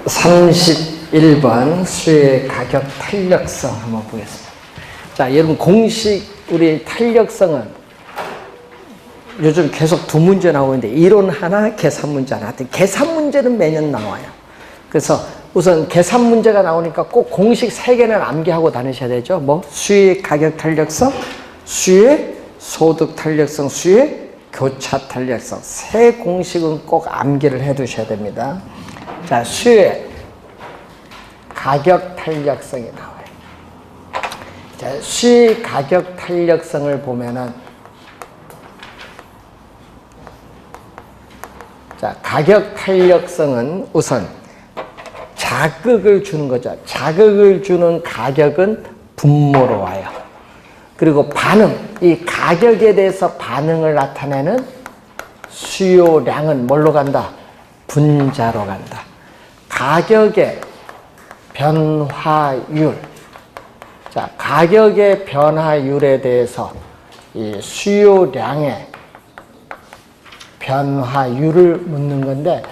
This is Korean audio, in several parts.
31번 수의 가격 탄력성 한번 보겠습니다. 자, 여러분 공식 우리 탄력성은 요즘 계속 두 문제 나오는데 이론 하나, 계산 문제 하나. 계산 문제는 매년 나와요. 그래서 우선 계산 문제가 나오니까 꼭 공식 3개는 암기하고 다니셔야 되죠. 뭐 수의 가격 탄력성, 수의 소득 탄력성, 수의 교차 탄력성. 3 공식은 꼭 암기를 해 두셔야 됩니다. 자, 수의 가격 탄력성이 나와요. 자, 수의 가격 탄력성을 보면은, 자, 가격 탄력성은 우선 자극을 주는 거죠. 자극을 주는 가격은 분모로 와요. 그리고 반응, 이 가격에 대해서 반응을 나타내는 수요량은 뭘로 간다? 분자로 간다. 가격의 변화율. 자, 가격의 변화율에 대해서 이 수요량의 변화율을 묻는 건데,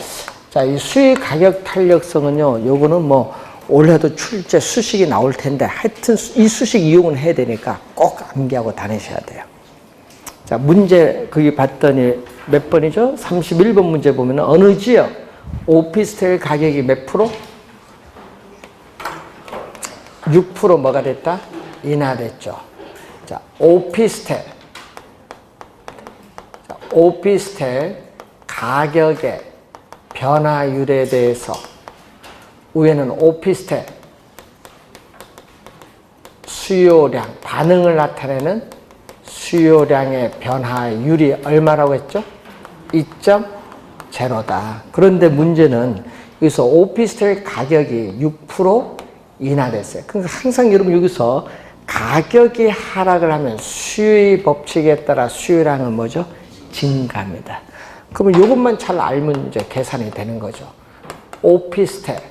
자, 이 수의 가격 탄력성은요, 요거는 뭐 올해도 출제 수식이 나올 텐데 하여튼 이 수식 이용은 해야 되니까 꼭 암기하고 다니셔야 돼요. 자, 문제 거기 봤더니 몇 번이죠? 31번 문제 보면 어느 지역 오피스텔 가격이 몇 프로? 6% 뭐가 됐다? 인하됐죠. 자, 오피스텔 가격의 변화율에 대해서 위에는 오피스텔 수요량, 반응을 나타내는 수요량의 변화율이 얼마라고 했죠? 2.0다. 그런데 문제는 여기서 오피스텔 가격이 6% 인하됐어요. 그러니까 항상 여러분 여기서 가격이 하락을 하면 수요의 법칙에 따라 수요량은 뭐죠? 증가합니다. 그러면 이것만 잘 알면 이제 계산이 되는 거죠. 오피스텔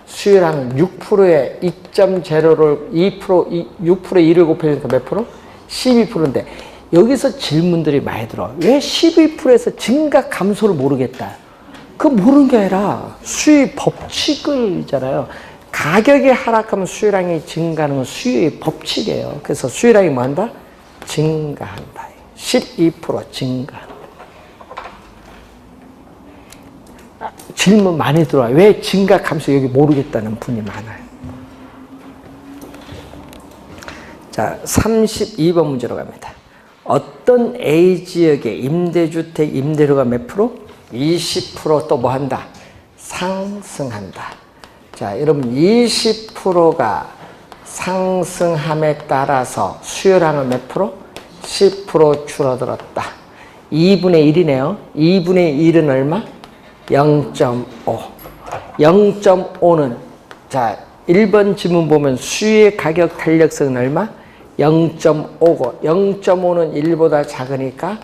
수요량은 6%에 2.0를 6%에 1을 곱해주니까 몇 프로? 12%인데 여기서 질문들이 많이 들어. 왜 12%에서 증가 감소를 모르겠다? 그 모르는 게 아니라 수요의 법칙을잖아요. 가격이 하락하면 수요량이 증가하는 건 수요의 법칙이에요. 그래서 수요량이 뭐 한다? 증가한다. 12% 증가한다. 질문 많이 들어와요. 왜 증가 감소 여기 모르겠다는 분이 많아요. 자, 32번 문제로 갑니다. 어떤 A 지역의 임대주택 임대료가 몇 프로? 20% 또 뭐 한다? 상승한다. 자, 여러분 20%가 상승함에 따라서 수요량은 몇 프로? 10% 줄어들었다. 2분의 1이네요. 2분의 1은 얼마? 0.5. 0.5는 자, 1번 지문 보면 수의 가격 탄력성은 얼마? 0.5고 0.5는 1보다 작으니까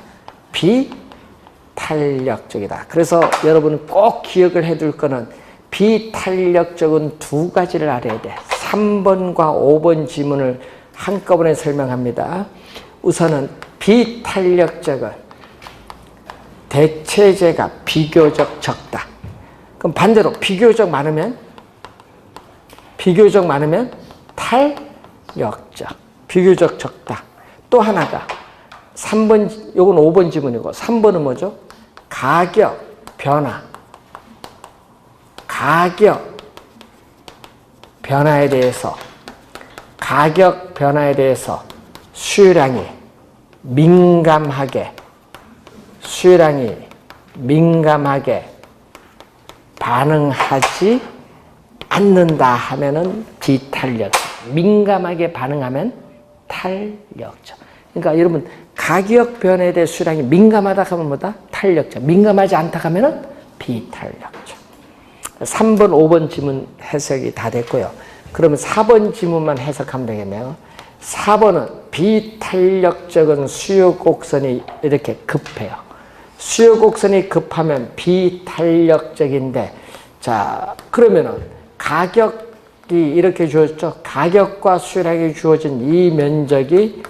비탄력적이다. 그래서 여러분 꼭 기억을 해둘 거는 비탄력적은 2가지를 알아야 돼. 3번과 5번 지문을 한꺼번에 설명합니다. 우선은 비탄력적은 대체재가 비교적 적다. 그럼 반대로 비교적 많으면 탄력적. 비교적 적다. 또 하나가 3번, 요건 5번 지문이고 3번은 뭐죠? 가격 변화. 가격 변화에 대해서 수요량이 민감하게 반응하지 않는다 하면은 비탄력적. 민감하게 반응하면 탄력적. 그러니까 여러분 가격 변화에 대해 수요량이 민감하다 하면 뭐다? 탄력적. 민감하지 않다 하면은 비탄력적. 3번, 5번 지문 해석이 다 됐고요. 그러면 4번 지문만 해석하면 되겠네요. 4번은 비탄력적은 수요 곡선이 이렇게 급해요. 수요 곡선이 급하면 비탄력적인데, 자, 그러면은 가격이 이렇게 주어졌죠. 가격과 수요량이 주어진 이 면적이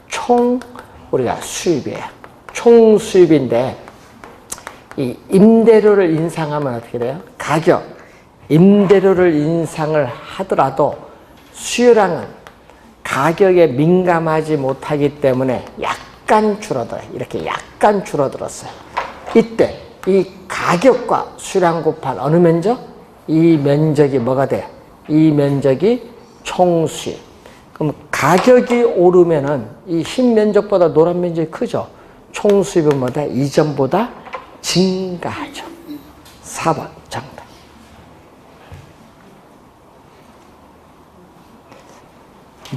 총 우리가 수입이에요. 총 수입인데 이 임대료를 인상하면 어떻게 돼요? 가격, 임대료를 인상을 하더라도 수요량은 가격에 민감하지 못하기 때문에 약간 줄어들어요. 이렇게 약간 줄어들었어요. 이때 이 가격과 수요량 곱한 어느 면적? 이 면적이 뭐가 돼요? 이 면적이 총수입. 그럼 가격이 오르면은 이 흰 면적보다 노란 면적이 크죠? 총수입은 뭐다? 이전보다 증가하죠. 4번 정답.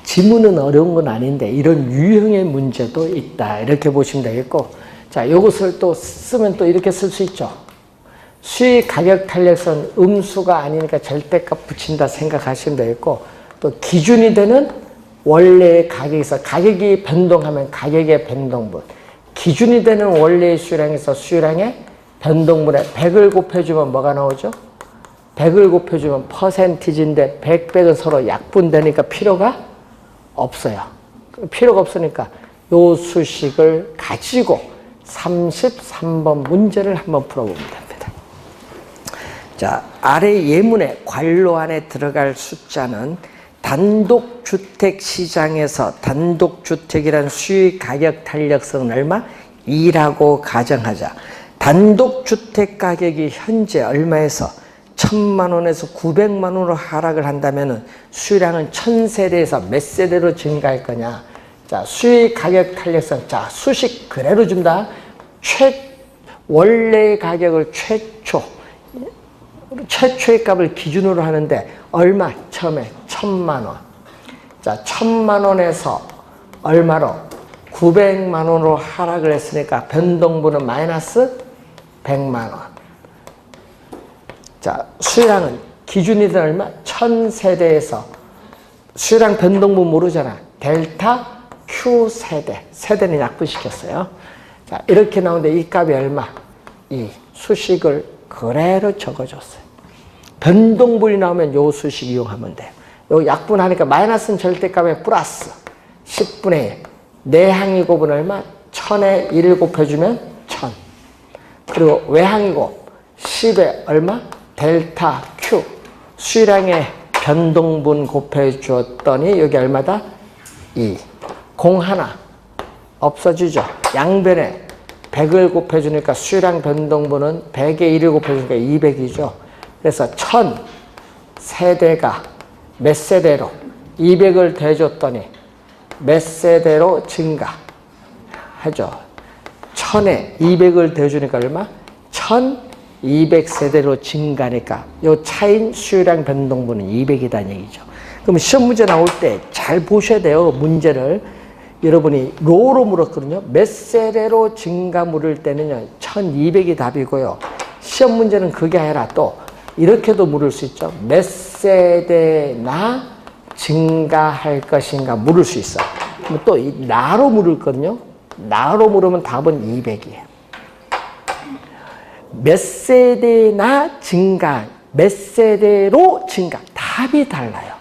지문은 어려운 건 아닌데 이런 유형의 문제도 있다. 이렇게 보시면 되겠고, 자, 이것을 또 쓰면 또 이렇게 쓸 수 있죠. 수익 가격 탄력성 음수가 아니니까 절대값 붙인다 생각하시면 되겠고, 또 기준이 되는 원래의 가격에서 가격이 변동하면 가격의 변동분, 기준이 되는 원래의 수요량에서 수요량의 변동분에 100을 곱해주면 뭐가 나오죠? 100을 곱해주면 퍼센티지인데 100, 100은 서로 약분되니까 필요가 없어요. 필요가 없으니까 요 수식을 가지고 33번 문제를 한번 풀어보면 됩니다. 자, 아래 예문의 괄호 안에 들어갈 숫자는 단독주택 시장에서 단독주택이란 수익 가격 탄력성은 얼마? 2라고 가정하자. 단독주택 가격이 현재 얼마에서 1000만 원에서 900만 원으로 하락을 한다면 수요량은 1000세대에서 몇 세대로 증가할 거냐. 자, 수익 가격 탄력성. 자, 수식 그대로 준다. 원래 가격을 최초의 값을 기준으로 하는데 얼마? 처음에 1000만 원. 자, 1000만 원에서 얼마로? 900만 원으로 하락을 했으니까 변동분은 마이너스 100만 원. 자, 수요량은 기준이 된 얼마? 1000세대에서 수요량 변동분 모르잖아. 델타 Q 세대. 세대는 약분시켰어요. 자, 이렇게 나오는데 이 값이 얼마? 이 수식을 그대로 적어줬어요. 변동분이 나오면 요 수식 이용하면 돼요. 요 약분하니까 마이너스는 절대값에 플러스 10분의 1. 내항이 곱은 얼마? 1000에 1을 곱해주면 1000. 그리고 외항이 곱 10에 얼마? 델타 Q. 수요량의 변동분 곱해주었더니 여기 얼마다? 2. 공 하나 없어지죠. 양변에 100을 곱해주니까 수요량 변동분은 100에 1을 곱해주니까 200이죠. 그래서 1000세대가 몇 세대로 200을 더해줬더니 몇 세대로 증가하죠. 1000에 200을 더해주니까 얼마? 1200세대로 증가하니까 요 차인 수요량 변동분은 200이다는 얘기죠. 그럼 시험 문제 나올 때 잘 보셔야 돼요. 문제를. 여러분이 로로 물었거든요. 몇 세대로 증가 물을 때는요. 1200이 답이고요. 시험 문제는 그게 아니라 또 이렇게도 물을 수 있죠. 몇 세대나 증가할 것인가 물을 수 있어. 또 나로 물었거든요. 나로 물으면 답은 200이에요. 몇 세대나 증가, 몇 세대로 증가. 답이 달라요.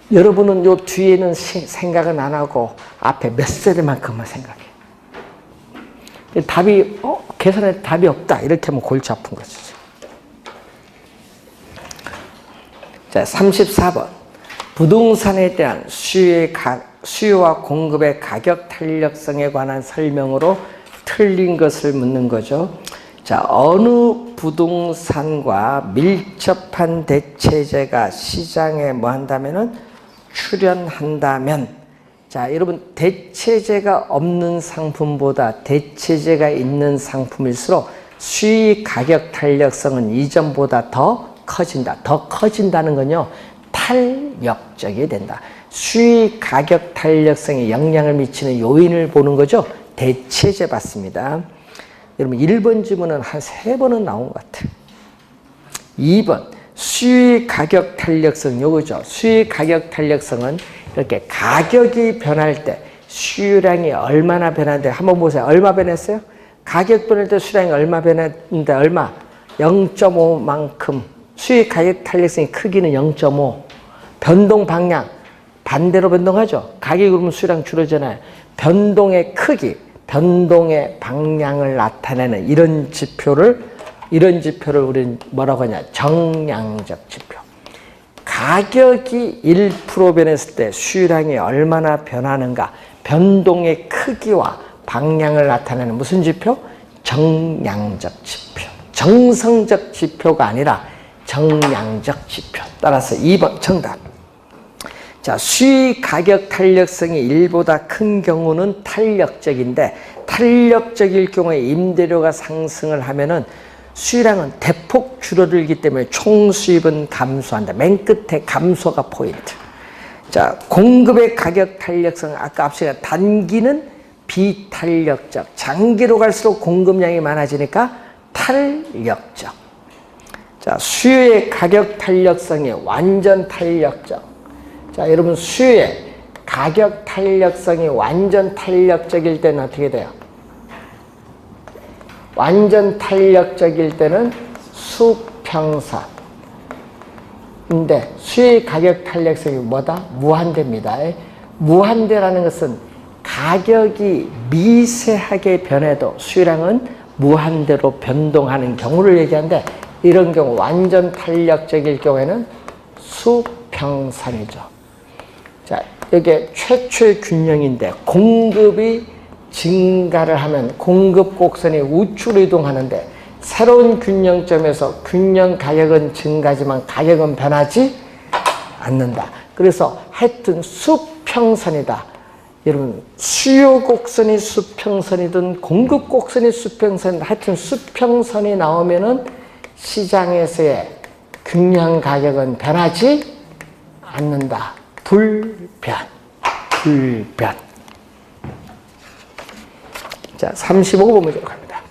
여러분은 요 뒤에는 생각은 안 하고 앞에 몇 세대만큼만 생각해. 답이 계산에 답이 없다 이렇게 하면 골치 아픈 거죠. 자, 34번 부동산에 대한 수요와 공급의 가격 탄력성에 관한 설명으로 틀린 것을 묻는 거죠. 자, 어느 부동산과 밀접한 대체제가 시장에 뭐 한다면은 출현한다면, 자, 여러분 대체제가 없는 상품보다 대체제가 있는 상품일수록 수익 가격 탄력성은 이전보다 더 커진다. 더 커진다는 건요, 탄력적이 된다. 수익 가격 탄력성에 영향을 미치는 요인을 보는 거죠. 대체제 봤습니다. 여러분 1번 지문은 한 3번은 나온 것 같아요. 2번 수익 가격 탄력성 요거죠. 수익 가격 탄력성은 이렇게 가격이 변할 때 수요량이 얼마나 변하는데 한번 보세요. 얼마 변했어요? 가격 변할 때 수요량이 얼마 변했는데 얼마? 0.5만큼. 수익 가격 탄력성의 크기는 0.5. 변동 방향 반대로 변동하죠. 가격이 오르면 수요량 줄어잖아요. 변동의 크기 변동의 방향을 나타내는 이런 지표를 우리는 뭐라고 하냐? 정량적 지표. 가격이 1% 변했을 때 수요량이 얼마나 변하는가? 변동의 크기와 방향을 나타내는 무슨 지표? 정량적 지표. 정성적 지표가 아니라 정량적 지표. 따라서 2번 정답. 자, 수익 가격 탄력성이 1보다 큰 경우는 탄력적인데, 탄력적일 경우에 임대료가 상승을 하면은 수익량은 대폭 줄어들기 때문에 총 수입은 감소한다. 맨 끝에 감소가 포인트. 자, 공급의 가격 탄력성, 아까 앞서 단기는 비탄력적, 장기로 갈수록 공급량이 많아지니까 탄력적. 자, 수요의 가격 탄력성이 완전 탄력적. 자, 여러분, 수요의 가격 탄력성이 완전 탄력적일 때는 어떻게 돼요? 완전 탄력적일 때는 수평선. 근데 수요의 가격 탄력성이 뭐다? 무한대입니다. 무한대라는 것은 가격이 미세하게 변해도 수요량은 무한대로 변동하는 경우를 얘기하는데, 이런 경우 완전 탄력적일 경우에는 수평선이죠. 자, 이게 최초의 균형인데, 공급이 증가를 하면 공급 곡선이 우측으로 이동하는데, 새로운 균형점에서 균형 가격은 증가하지만 가격은 변하지 않는다. 그래서 하여튼 수평선이다. 여러분, 수요 곡선이 수평선이든 공급 곡선이 수평선이든 하여튼 수평선이 나오면은 시장에서의 균형 가격은 변하지 않는다. 불변. 자, 35번 문제로 갑니다.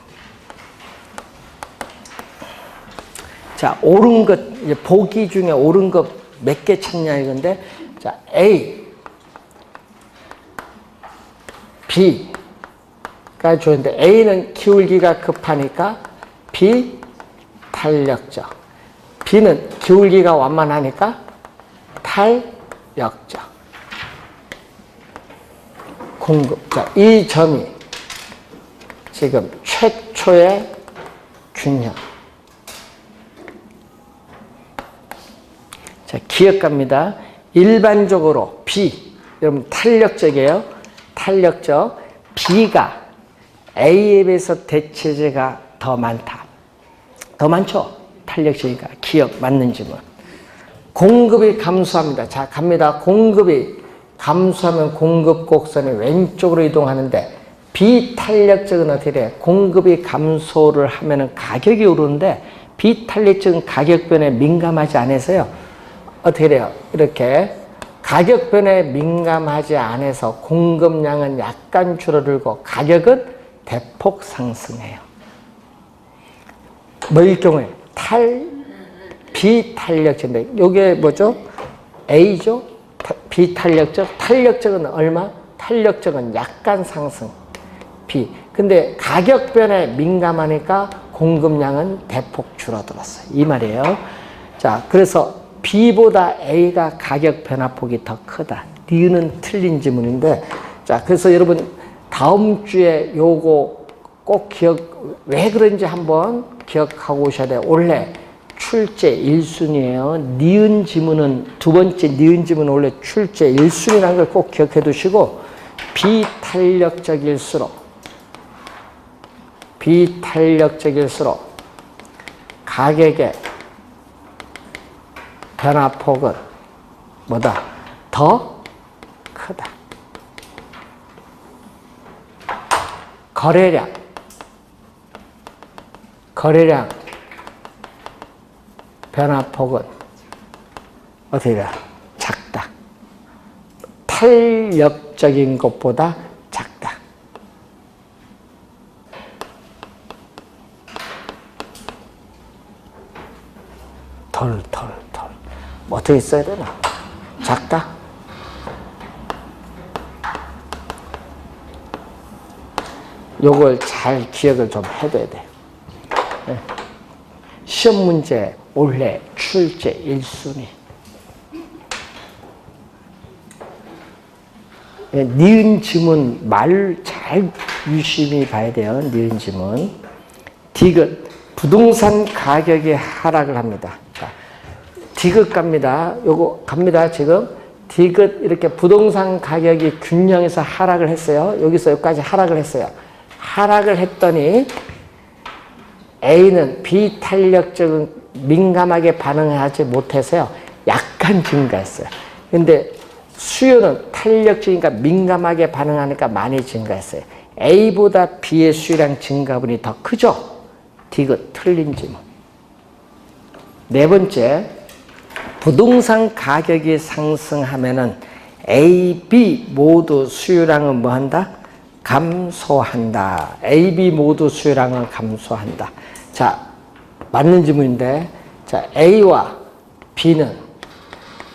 자, 옳은 것, 이제 보기 중에 옳은 것 몇 개 찾냐 이건데, 자, A, B가 좋은데, A는 기울기가 급하니까 비탄력적, B는 기울기가 완만하니까 탄력적. 공급. 자, 이 점이 지금 최초의 균형. 자, 기억합니다. 일반적으로 B, 여러분 탄력적이에요. 탄력적. B가 A에 비해서 대체제가 더 많다. 더 많죠? 탄력적이니까. 기억 맞는 질문. 공급이 감소합니다. 자, 갑니다. 공급이 감소하면 공급 곡선이 왼쪽으로 이동하는데, 비탄력적은 어떻게 돼요? 공급이 감소를 하면은 가격이 오르는데, 비탄력적은 가격 변에 민감하지 않아서요. 어떻게 돼요? 이렇게 가격 변에 민감하지 않아서 공급량은 약간 줄어들고 가격은 대폭 상승해요. 뭐일 경우에? 비탄력적인데, 이게 뭐죠? A죠? 비탄력적. 탄력적은 얼마? 탄력적은 약간 상승. B. 근데 가격 변에 민감하니까 공급량은 대폭 줄어들었어요. 이 말이에요. 자, 그래서 B보다 A가 가격 변화폭이 더 크다. 니은은 틀린 지문인데, 자, 그래서 여러분 다음 주에 요거 꼭 왜 그런지 한번 기억하고 오셔야 돼요. 원래 출제 1순위예요. 니은 지문은, 두 번째 니은 지문은 원래 출제 1순위라는 걸 꼭 기억해 두시고, 비탄력적일수록 가격의 변화폭은 뭐다? 더 크다. 거래량 변화폭은 어떻게 돼? 작다. 탄력적인 것보다 작다. 덜. 어떻게 써야 되나? 작다? 요걸 잘 기억을 좀 해둬야 돼. 네. 시험 문제 올해 출제 1순위. 니은 지문 말 잘 잘 유심히 봐야 돼요. 니은 지문. 디귿. 부동산 가격이 하락을 합니다. 자, 디귿 갑니다. 요거 갑니다. 지금 디귿 이렇게 부동산 가격이 균형에서 하락을 했어요. 여기서 여기까지 하락을 했어요. 하락을 했더니 A는 비탄력적인 민감하게 반응하지 못해서요. 약간 증가했어요. 근데 수요는 탄력적이니까 민감하게 반응하니까 많이 증가했어요. A보다 B의 수요량 증가분이 더 크죠? 디귿 틀린지 뭐. 네 번째, 부동산 가격이 상승하면은 A, B 모두 수요량은 뭐 한다? 감소한다. A, B 모두 수요량은 감소한다. 자, 맞는 질문인데, 자, A와 B는,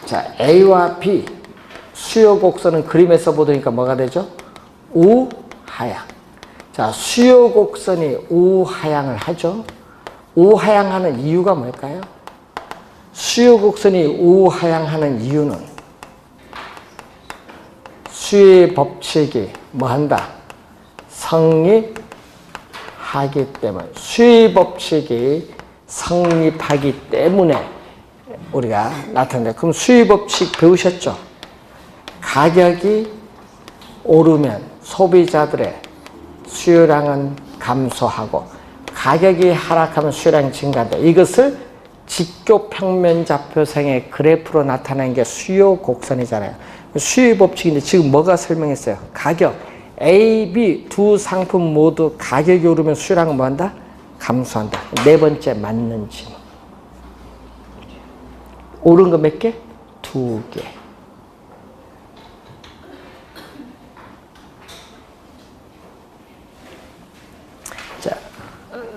자, A와 B 수요 곡선은 그림에서 보니까 뭐가 되죠? 우하향. 자, 수요 곡선이 우하향을 하죠. 우하향하는 이유가 뭘까요? 수요 곡선이 우하향하는 이유는 수요의 법칙이 뭐 한다? 성립하기 때문에. 수요의 법칙이 성립하기 때문에 우리가 나타낸다. 그럼 수요의 법칙 배우셨죠? 가격이 오르면 소비자들의 수요량은 감소하고 가격이 하락하면 수요량이 증가한다. 이것을 직교평면좌표상의 그래프로 나타낸 게 수요 곡선이잖아요. 수요의 법칙인데 지금 뭐가 설명했어요? 가격 A, B 두 상품 모두 가격이 오르면 수요량은 뭐한다? 감소한다. 네 번째 맞는 질문. 오른 거 몇 개? 2개. 자,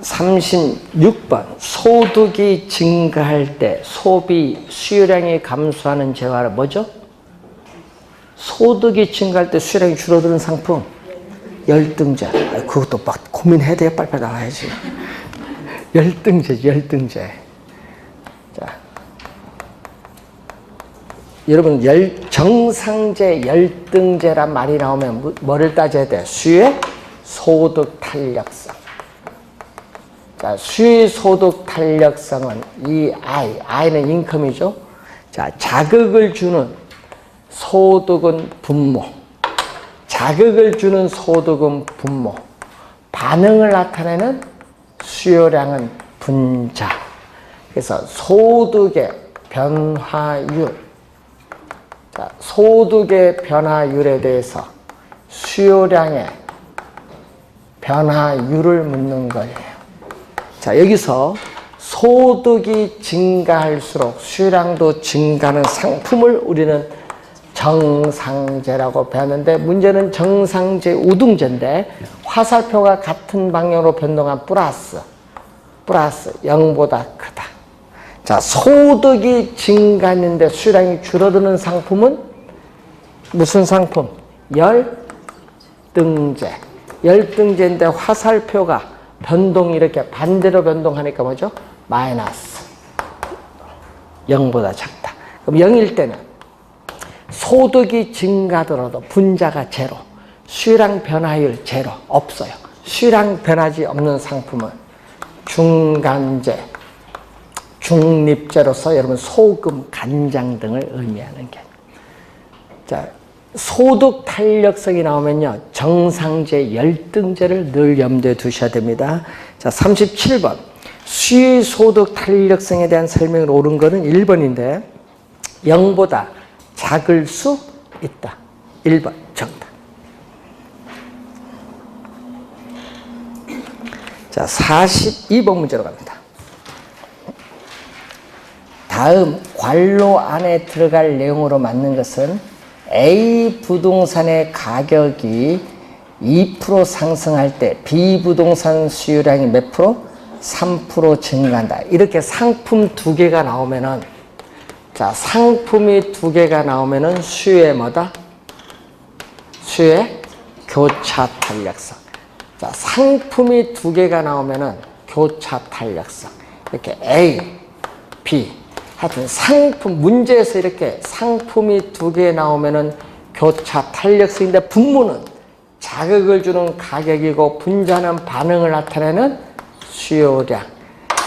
36번. 소득이 증가할 때 소비 수요량이 감소하는 재화를 뭐죠? 소득이 증가할 때 수요량이 줄어드는 상품. 열등제. 그것도 막 고민해야 돼요. 빨리빨리 나와야지. 열등제. 자, 여러분 정상제, 열등제란 말이 나오면 뭐를 따져야 돼? 수요의 소득 탄력성. 자, 수요의 소득 탄력성은 이 I는 인컴이죠. 자, 자극을 주는 소득은 분모. 자극을 주는 소득은 분모. 반응을 나타내는 수요량은 분자. 그래서 소득의 변화율. 자, 소득의 변화율에 대해서 수요량의 변화율을 묻는 거예요. 자, 여기서 소득이 증가할수록 수요량도 증가하는 상품을 우리는 정상제라고 배웠는데, 문제는 정상제 우등제인데 화살표가 같은 방향으로 변동한 플러스 0보다 크다. 자, 소득이 증가했는데 수요량이 줄어드는 상품은 무슨 상품? 열등제. 열등제인데 화살표가 변동이 이렇게 반대로 변동하니까 뭐죠? 마이너스. 0보다 작다. 그럼 0일 때는 소득이 증가하더라도 분자가 제로, 수요량 변화율 제로, 없어요. 수요량 변하지 없는 상품은 중간제, 중립제로서 여러분 소금, 간장 등을 의미하는 게. 자, 소득 탄력성이 나오면요, 정상제, 열등제를 늘 염두에 두셔야 됩니다. 자, 37번. 수요의 소득 탄력성에 대한 설명을 옳은 거는 1번인데 0보다 작을 수 있다. 1번 정답. 자, 42번 문제로 갑니다. 다음 괄호 안에 들어갈 내용으로 맞는 것은 A 부동산의 가격이 2% 상승할 때 B 부동산 수요량이 몇 프로? 3% 증가한다. 이렇게 상품 두 개가 나오면은, 자, 상품이 두 개가 나오면은 수요의 뭐다? 수요의 교차 탄력성. 자, 상품이 두 개가 나오면은 교차 탄력성. 이렇게 A, B. 하여튼 상품, 문제에서 이렇게 상품이 두 개 나오면은 교차 탄력성인데 분모는 자극을 주는 가격이고 분자는 반응을 나타내는 수요량.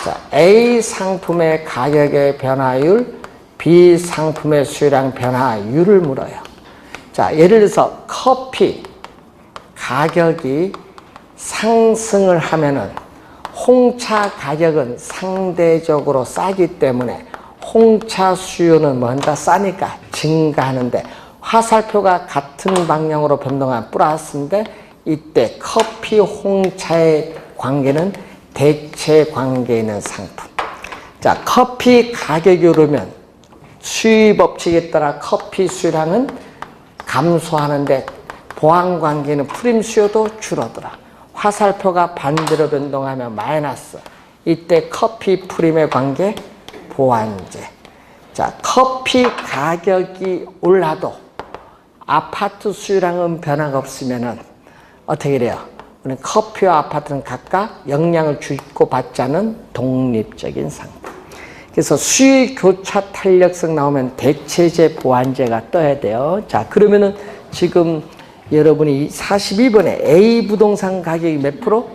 자, A 상품의 가격의 변화율, B 상품의 수요량 변화율을 물어요. 자, 예를 들어서 커피 가격이 상승을 하면은 홍차 가격은 상대적으로 싸기 때문에 홍차 수요는 뭔가 싸니까 증가하는데, 화살표가 같은 방향으로 변동한 플러스인데 이때 커피 홍차의 관계는 대체 관계에 있는 상품. 자, 커피 가격이 오르면 수요 법칙에 따라 커피 수요량은 감소하는데 보완 관계는 프림 수요도 줄어들어. 화살표가 반대로 변동하면 마이너스. 이때 커피 프림의 관계 보완제. 자, 커피 가격이 올라도 아파트 수요량은 변화가 없으면은 어떻게 돼요? 우리는 커피와 아파트는 각각 영향을 주고받지 않은 독립적인 상품. 그래서 수요 교차 탄력성 나오면 대체제 보완제가 떠야 돼요. 자, 그러면은 지금 여러분이 42번에 A 부동산 가격이 몇 프로?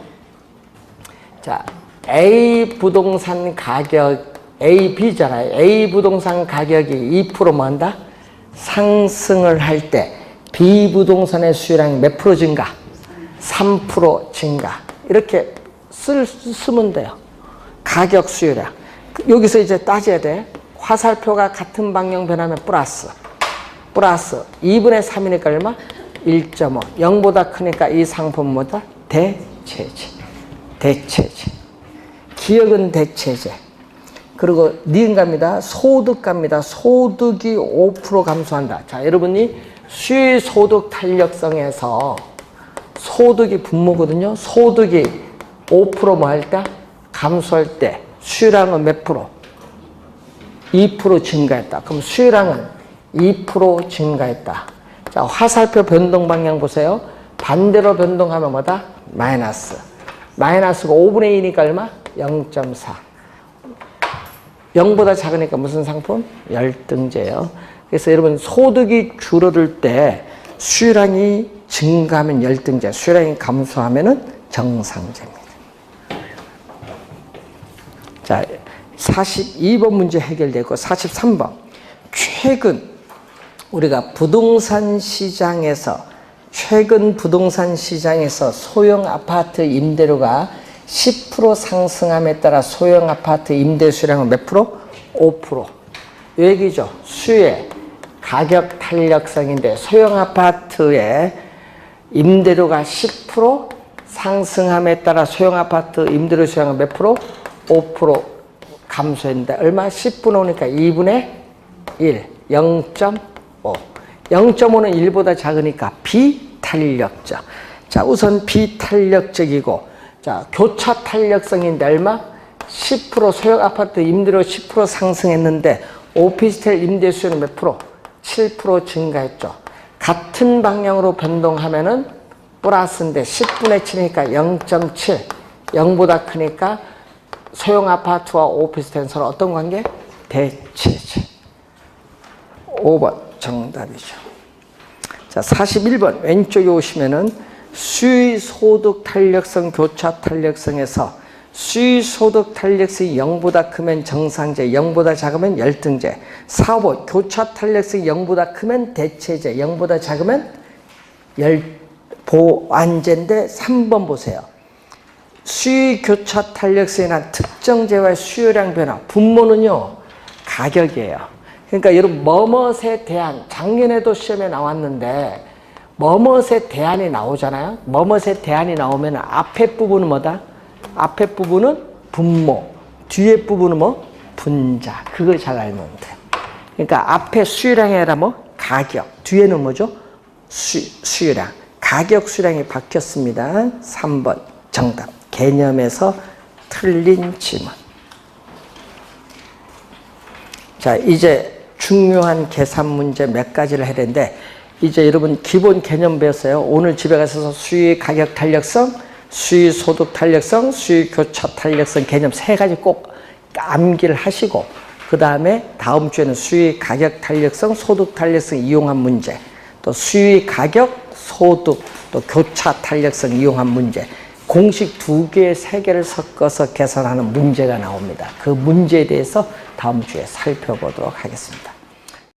자, A 부동산 가격, A, B잖아요. A 부동산 가격이 2% 뭐 한다? 상승을 할 때 B 부동산의 수요량이 몇 프로 증가? 3% 증가. 이렇게 쓰면 돼요. 가격 수요량. 여기서 이제 따져야 돼. 화살표가 같은 방향 변하면 플러스. 2분의 3이니까 얼마? 1.5. 0보다 크니까 이 상품은 뭐다? 대체제. 기억은 대체제. 그리고 니은갑니다. 소득갑니다. 소득이 5% 감소한다. 자, 여러분이 수요 소득 탄력성에서 소득이 분모거든요. 소득이 5% 뭐 할 때? 감소할 때 수요량은 몇 프로? 2% 증가했다. 그럼 수요량은 2% 증가했다. 자, 화살표 변동 방향 보세요. 반대로 변동하면 뭐다? 마이너스. 마이너스가 5분의 2니까 얼마? 0.4. 0보다 작으니까 무슨 상품? 열등제예요. 그래서 여러분 소득이 줄어들 때 수요량이 증가하면 열등제, 수요량이 감소하면 정상제입니다. 자, 42번 문제 해결되고 43번. 최근 부동산 시장에서 소형 아파트 임대료가 10% 상승함에 따라 소형 아파트 임대 수량은 몇 프로? 5%. 이 얘기죠. 수요의 가격 탄력성인데 소형 아파트의 임대료가 10% 상승함에 따라 소형 아파트 임대료 수량은 몇 프로? 5% 감소했는데 얼마? 10분 오니까 2분의 1, 0.5. 0.5는 1보다 작으니까 비탄력적. 자, 우선 비탄력적이고, 자, 교차 탄력성인데 얼마? 10% 소형 아파트 임대료 10% 상승했는데 오피스텔 임대 수요는 몇 프로? 7% 증가했죠. 같은 방향으로 변동하면은 플러스인데 10분의 7이니까 0.7. 0보다 크니까 소형 아파트와 오피스텔은 서로 어떤 관계? 대체제. 5번 정답이죠. 자, 41번 왼쪽에 오시면은 수요 소득 탄력성 교차 탄력성에서 수요 소득 탄력성이 0보다 크면 정상제, 0보다 작으면 열등제. 4번 교차 탄력성이 0보다 크면 대체제, 0보다 작으면 보완제인데 3번 보세요. 수요 교차 탄력성이나 특정제와의 수요량 변화, 분모는요 가격이에요. 그러니까 여러분 뭐뭇에 대한, 작년에도 시험에 나왔는데 뭐뭇에 대안이 나오잖아요. 뭐뭇에 대안이 나오면 앞에 부분은 뭐다? 앞에 부분은 분모, 뒤에 부분은 뭐? 분자. 그걸 잘 알면 돼요. 그러니까 앞에 수요량이 아니라 뭐? 가격. 뒤에는 뭐죠? 수요량. 가격 수요량이 바뀌었습니다. 3번 정답. 개념에서 틀린 지문. 자, 이제 중요한 계산 문제 몇 가지를 해야 되는데, 이제 여러분 기본 개념 배웠어요. 오늘 집에 가셔서 수요 가격 탄력성, 수요 소득 탄력성, 수요 교차 탄력성 개념 3가지 꼭 암기를 하시고, 그 다음에 다음 주에는 수요 가격 탄력성, 소득 탄력성 이용한 문제, 또 수요 가격, 소득 또 교차 탄력성 이용한 문제, 공식 2개, 3개를 섞어서 계산하는 문제가 나옵니다. 그 문제에 대해서 다음 주에 살펴보도록 하겠습니다.